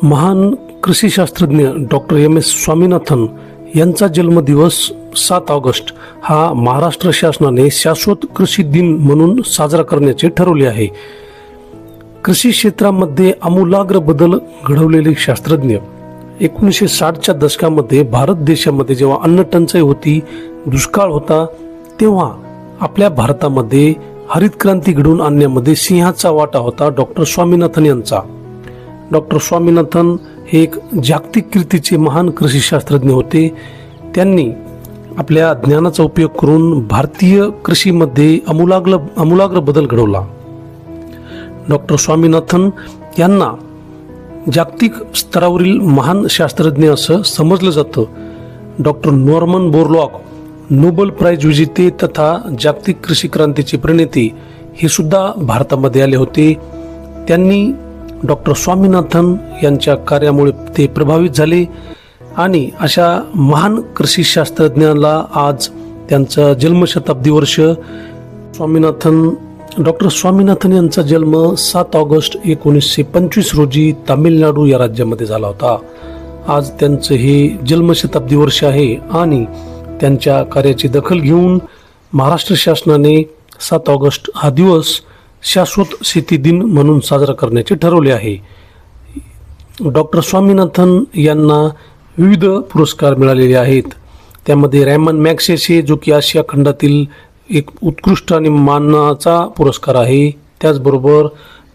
महान कृषीशास्त्रज्ञ doctor M S. Swaminathan यांचा जन्मदिवस 7 ऑगस्ट हा महाराष्ट्र शासनाने शाश्वत कृषी दिन म्हणून साजरा करण्याचे ठरवले आहे. कृषी क्षेत्रामध्ये आमूलाग्र बदल घडवलेले शास्त्रज्ञ 1960च्या दशकामध्ये भारत देशामध्ये जेव्हा अन्न टंचाई होती, दुष्काळ होता, तेव्हा आपल्या भारतामध्ये हरित क्रांती घडवून आणण्यामध्ये सिंहाचा वाटा होता डॉक्टर स्वामीनाथन यांचा. डॉक्टर स्वामीनाथन हे एक जागतिक कीर्तीचे महान कृषीशास्त्रज्ञ होते. त्यांनी आपल्या ज्ञानाचा उपयोग करून भारतीय कृषीमध्ये आमूलाग्र बदल घडवला. डॉक्टर स्वामीनाथन यांना जागतिक स्तरावरील महान शास्त्रज्ञ असं समजलं जातं. Doctor Norman Borlaug Nobel prize विजेते तथा जागतिक कृषी क्रांतीचे प्रणेते हे सुद्धा भारतामध्ये आले होते. त्यांनी डॉक्टर स्वामीनाथन यांच्या कार्यामुळे ते प्रभावित झाले आणि अशा महान कृषीशास्त्रज्ञाला आज त्यांचा जन्मशताब्दी वर्ष. डॉक्टर स्वामीनाथन यांचा जन्म 7 ऑगस्ट 1925 रोजी तामिळनाडू या राज्यामध्ये झाला होता. आज त्यांचं हे जन्मशताब्दी वर्ष आहे आणि त्यांच्या कार्याची दखल घेऊन महाराष्ट्र शासनाने 7 ऑगस्ट हा दिवस शाश्वत शेती दिन म्हणून साजरा करण्याचे ठरवले आहे. डॉक्टर स्वामीनाथन यांना विविध पुरस्कार मिळालेले आहेत. त्यामध्ये रॅमन मॅग्सेसे जो की आशिया खंडातील एक उत्कृष्ट आणि मानाचा पुरस्कार आहे. त्याचबरोबर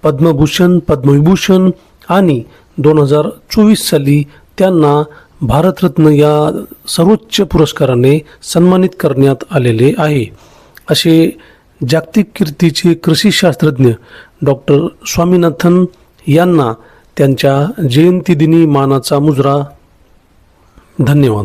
पद्मभूषण, पद्मविभूषण आणि 2024 साली त्यांना भारतरत्न या सर्वोच्च पुरस्काराने सन्मानित करण्यात आलेले आहे. असे जागतिक कीर्तीचे कृषीशास्त्रज्ञ डॉक्टर स्वामीनाथन यांना त्यांच्या जयंतीदिनी मानाचा मुजरा. धन्यवाद.